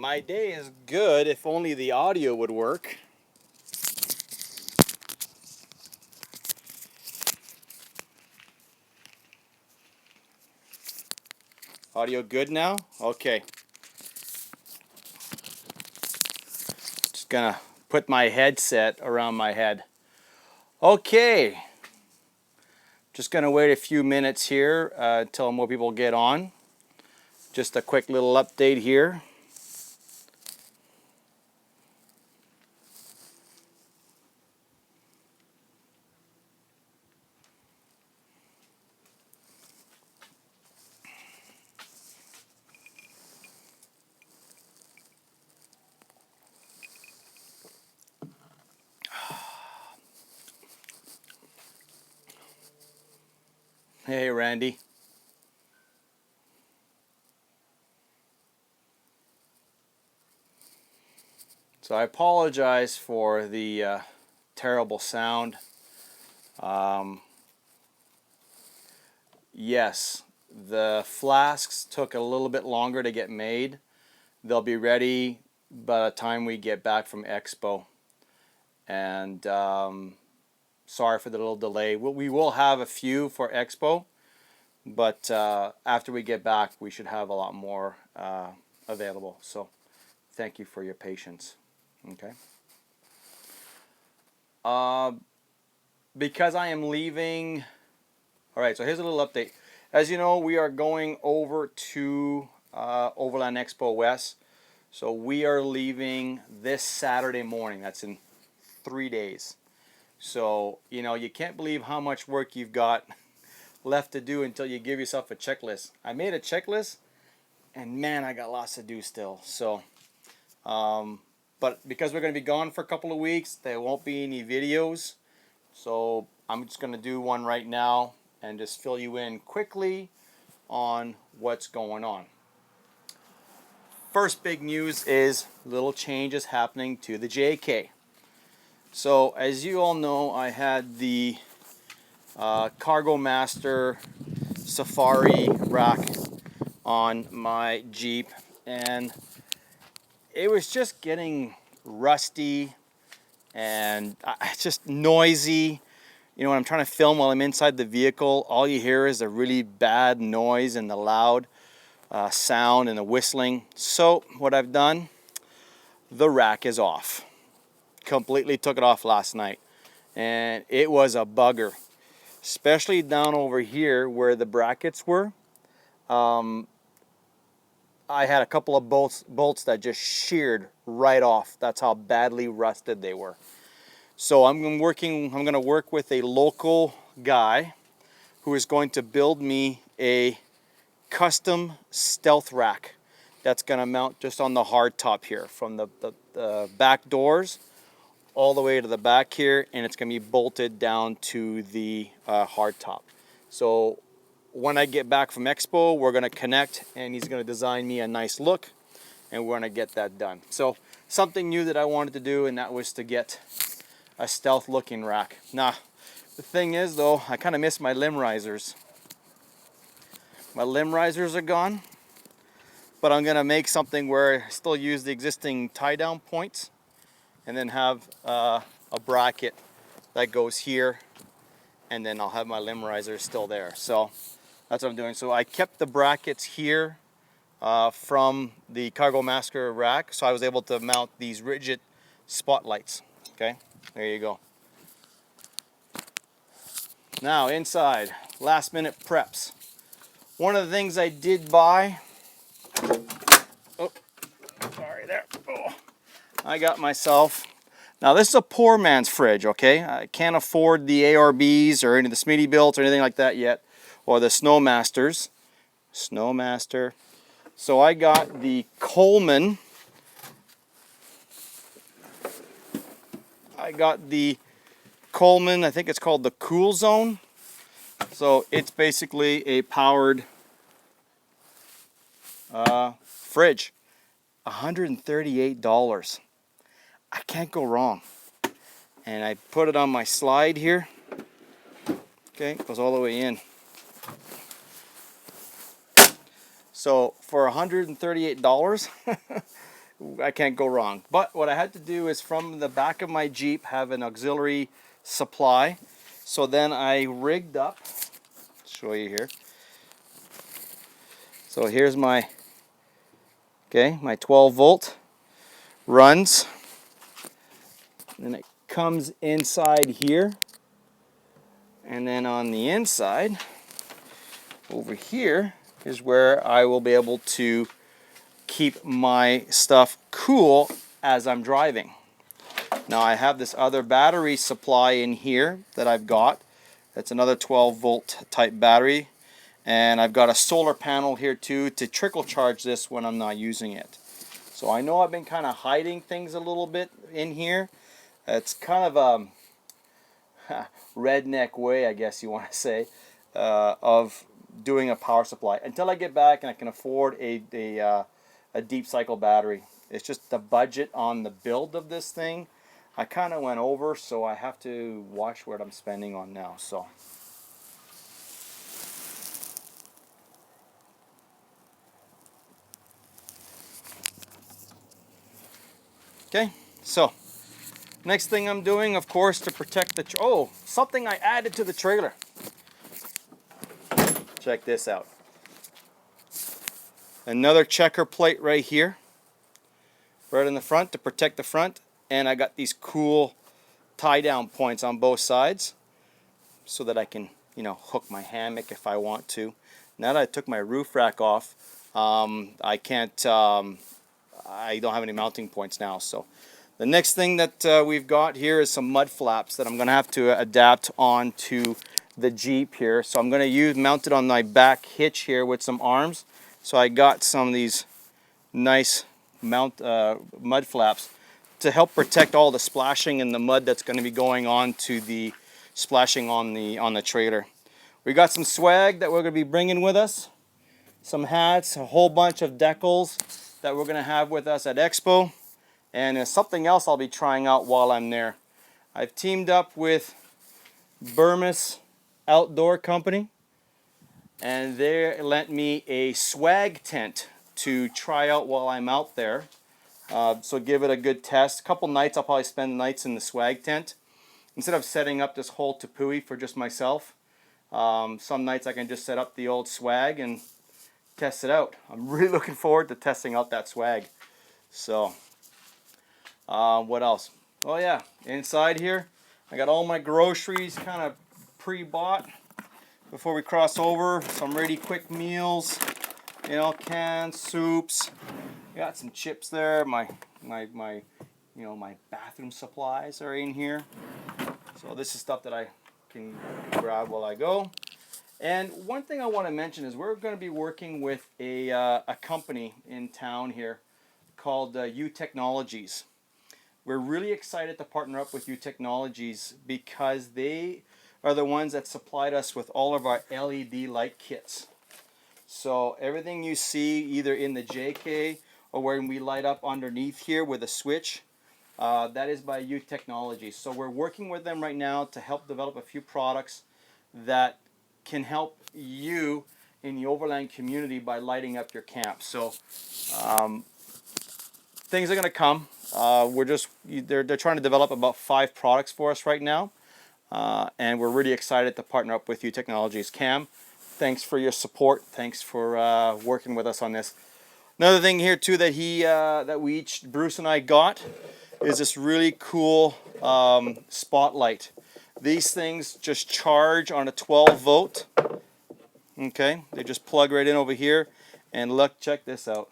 My day is good if only the audio would work. Audio good now? Okay. Just gonna put my headset around my head. Okay. Just gonna wait a few minutes here until more people get on. Just a quick little update here. Hey, Randy. So I apologize for the terrible sound. Yes, the flasks took a little bit longer to get made. They'll be ready by the time we get back from Expo. And sorry for the little delay. We will have a few for Expo, but after we get back, we should have a lot more available. So thank you for your patience. Okay. Because I am leaving. All right, so here's a little update. As you know, we are going over to Overland Expo West. So we are leaving this Saturday morning. That's in 3 days. So, you know, you can't believe how much work you've got left to do until you give yourself a checklist. I made a checklist, and man, I got lots to do still. So, but because we're going to be gone for a couple of weeks, there won't be any videos. So I'm just going to do one right now and just fill you in quickly on what's going on. First big news is little changes happening to the JK. So as you all know, I had the Cargo Master Safari rack on my Jeep, and it was just getting rusty and it's just noisy. You know, when I'm trying to film while I'm inside the vehicle, all you hear is a really bad noise and the loud sound and the whistling. So what I've done, the rack is off. Completely took it off last night, and it was a bugger, especially down over here where the brackets were. I had a couple of bolts that just sheared right off. That's how badly rusted they were. So I'm going to work with a local guy who is going to build me a custom stealth rack that's going to mount just on the hard top here, from the back doors all the way to the back here, and it's going to be bolted down to the hard top. So when I get back from Expo, we're going to connect, and he's going to design me a nice look, and we're going to get that done. So something new that I wanted to do, and that was to get a stealth looking rack. Now, the thing is though, I kind of miss my limb risers. My limb risers are gone, but I'm going to make something where I still use the existing tie down points and then have a bracket that goes here, and then I'll have my limb risers still there. So that's what I'm doing. So I kept the brackets here from the Cargo Master rack, so I was able to mount these rigid spotlights. Okay, there you go. Now inside, last minute preps. One of the things I did buy, oh, sorry there. Oh, I got myself, now this is a poor man's fridge, okay? I can't afford the ARBs or any of the Smittybilts or anything like that yet, or the Snowmasters. Snowmaster. So I got the Coleman. I think it's called the Cool Zone. So it's basically a powered fridge. $138. I can't go wrong. And I put it on my slide here. Okay, it goes all the way in. So for $138, I can't go wrong. But what I had to do is from the back of my Jeep have an auxiliary supply. So then I rigged up, show you here. So here's my, okay, my 12 volt runs. And it comes inside here. And then on the inside, over here, is where I will be able to keep my stuff cool as I'm driving. Now I have this other battery supply in here that I've got. It's another 12 volt type battery. And I've got a solar panel here too to trickle charge this when I'm not using it. So I know I've been kind of hiding things a little bit in here. It's kind of a redneck way, I guess you want to say, of doing a power supply until I get back and I can afford a deep cycle battery. It's just the budget on the build of this thing I kind of went over, so I have to watch what I'm spending on now. So okay, so next thing I'm doing, of course, to protect the something I added to the trailer. Check this out. Another checker plate right here, right in the front to protect the front, and I got these cool tie down points on both sides so that I can, hook my hammock if I want to. Now that I took my roof rack off, I can't, I don't have any mounting points now. So the next thing that we've got here is some mud flaps that I'm going to have to adapt onto the Jeep here. So I'm going to mount it on my back hitch here with some arms. So I got some of these nice mud flaps to help protect all the splashing and the mud that's going to be going on to the splashing on the trailer. We got some swag that we're going to be bringing with us, some hats, a whole bunch of decals that we're going to have with us at Expo, and there's something else I'll be trying out while I'm there. I've teamed up with Burmis Outdoor Company, and they lent me a swag tent to try out while I'm out there. So give it a good test. A couple nights, I'll probably spend nights in the swag tent. Instead of setting up this whole teepee for just myself, some nights I can just set up the old swag and test it out. I'm really looking forward to testing out that swag. So, what else? Oh yeah, inside here, I got all my groceries kind of pre-bought before we cross over. Some ready quick meals, canned soups. Got some chips there. My bathroom supplies are in here. So this is stuff that I can grab while I go. And one thing I want to mention is we're going to be working with a company in town here called U Technologies. We're really excited to partner up with U Technologies because they are the ones that supplied us with all of our LED light kits. So everything you see either in the JK or when we light up underneath here with a switch, that is by U Technologies. So we're working with them right now to help develop a few products that can help you in the overland community by lighting up your camp. So things are going to come. They're trying to develop about 5 products for us right now, and we're really excited to partner up with U Technologies. Cam, thanks for your support. Thanks for working with us on this. Another thing here too that Bruce and I got is this really cool spotlight. These things just charge on a 12 volt. Okay, they just plug right in over here, and look, check this out.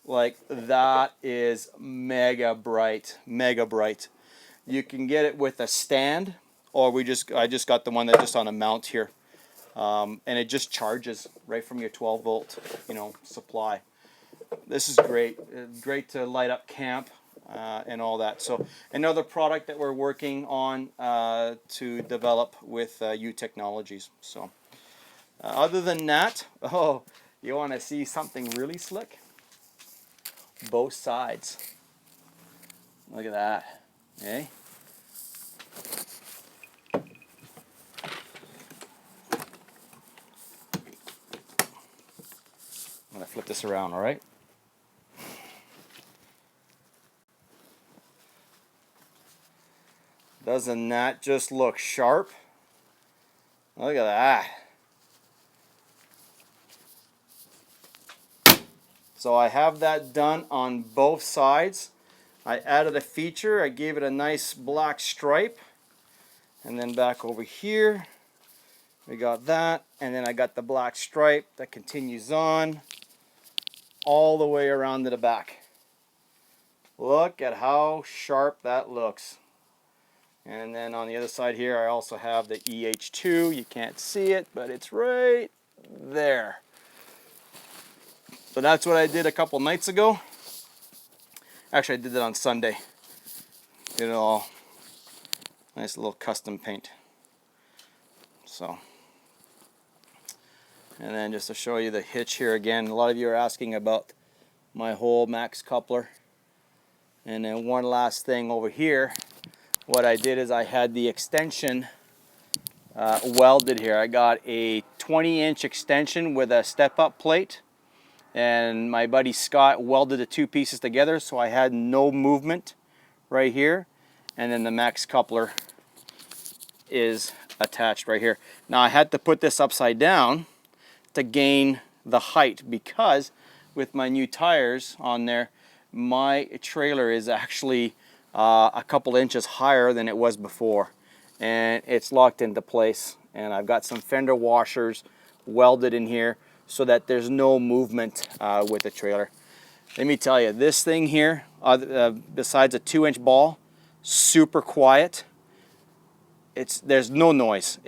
Like, that is mega bright, mega bright. You can get it with a stand, or I just got the one that's just on a mount here, and it just charges right from your 12 volt, supply. This is great, great to light up camp and all that. So another product that we're working on to develop with U Technologies. So other than that, you want to see something really slick? Both sides. Look at that. Okay. I'm going to flip this around, all right? Doesn't that just look sharp? Look at that. So I have that done on both sides. I added a feature. I gave it a nice black stripe. And then back over here, we got that. And then I got the black stripe that continues on all the way around to the back. Look at how sharp that looks. And then on the other side here, I also have the EH2. You can't see it, but it's right there. So that's what I did a couple nights ago. Actually, I did it on Sunday. Did it all. Nice little custom paint. So, and then just to show you the hitch here again, a lot of you are asking about my whole max coupler. And then one last thing over here, what I did is I had the extension welded here. I got a 20-inch extension with a step-up plate, and my buddy Scott welded the two pieces together, so I had no movement right here. And then the max coupler is attached right here. Now I had to put this upside down to gain the height, because with my new tires on there, my trailer is actually a couple inches higher than it was before, and it's locked into place. And I've got some fender washers welded in here so that there's no movement with the trailer. Let me tell you, this thing here, besides a 2-inch ball, super quiet. There's no noise.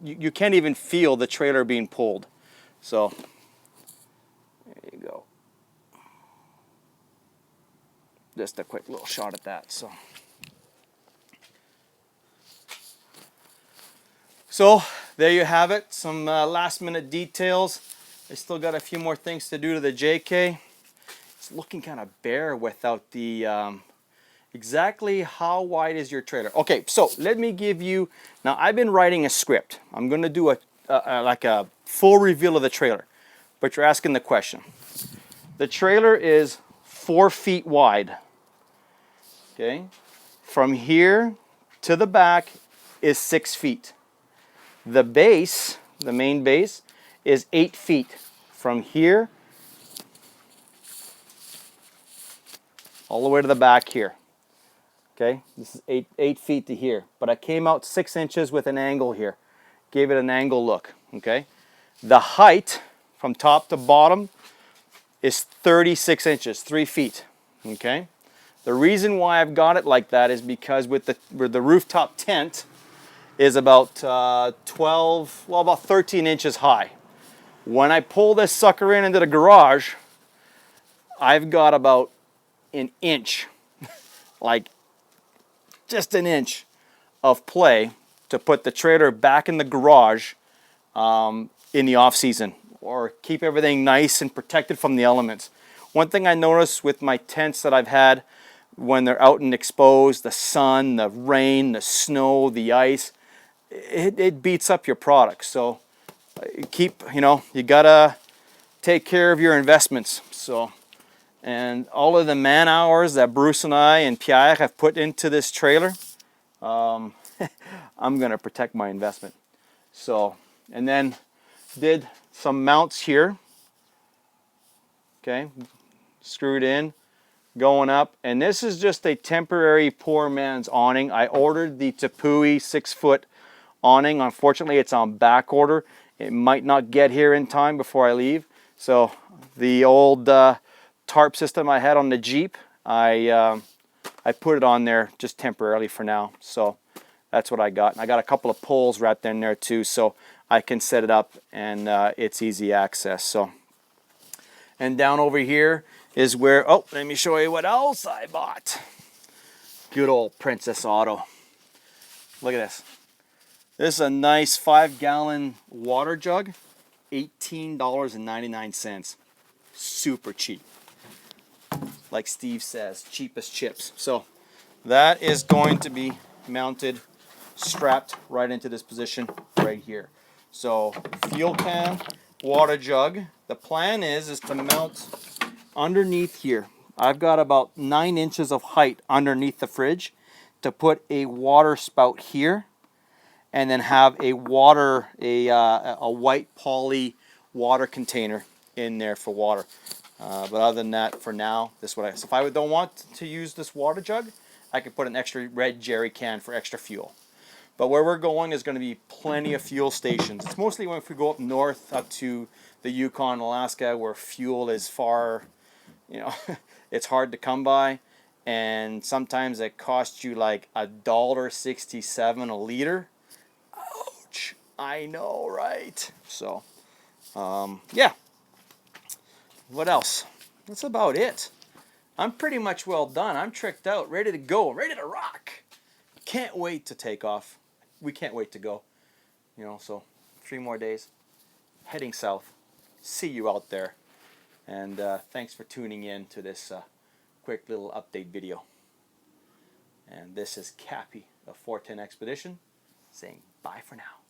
You can't even feel the trailer being pulled. So there you go. Just a quick little shot at that. So there you have it. Some last minute details. I still got a few more things to do to the JK. It's looking kind of bare without the exactly how wide is your trailer. Okay, so let me give you, now I've been writing a script. I'm going to do like a full reveal of the trailer, but you're asking the question. The trailer is 4 feet wide. Okay, from here to the back is 6 feet. The base, the main base, is 8 feet. From here all the way to the back here. Okay, this is 8 feet to here. But I came out 6 inches with an angle here. Gave it an angle look. Okay, the height from top to bottom is 36 inches, 3 feet. Okay. The reason why I've got it like that is because with the rooftop tent is about 13 inches high. When I pull this sucker into the garage, I've got about an inch, like just an inch of play to put the trailer back in the garage in the off season, or keep everything nice and protected from the elements. One thing I noticed with my tents that I've had, when they're out and exposed, the sun, the rain, the snow, the ice, it beats up your product. So you gotta take care of your investments. So, and all of the man hours that Bruce and I and Pierre have put into this trailer, I'm gonna protect my investment. So, and then did some mounts here. Okay, screwed in, going up, and this is just a temporary poor man's awning. I ordered the Tepui 6-foot awning. Unfortunately, it's on back order. It might not get here in time before I leave. So the old tarp system I had on the Jeep, I put it on there just temporarily for now. So that's what I got. And I got a couple of poles wrapped in there too, so I can set it up and it's easy access. So, and down over here is where, oh, let me show you what else I bought. Good old Princess Auto. Look at this. This is a nice 5-gallon water jug, $18.99. Super cheap. Like Steve says, cheap as chips. So that is going to be mounted, strapped right into this position right here. So fuel can, water jug. The plan is to mount underneath here. I've got about 9 inches of height underneath the fridge to put a water spout here, and then have a white poly water container in there for water. But other than that, for now, this is what so if I don't want to use this water jug, I could put an extra red jerry can for extra fuel. But where we're going is going to be plenty of fuel stations. It's mostly when if we go up north, up to the Yukon, Alaska, where fuel is far, it's hard to come by, and sometimes it costs you like $1.67 a liter. Ouch! I know, right? So, yeah. What else? That's about it. I'm pretty much well done. I'm tricked out, ready to go, ready to rock. Can't wait to take off. We can't wait to go. So 3 more days. Heading south. See you out there. And thanks for tuning in to this quick little update video. And this is Cappy of 410 Expedition saying bye for now.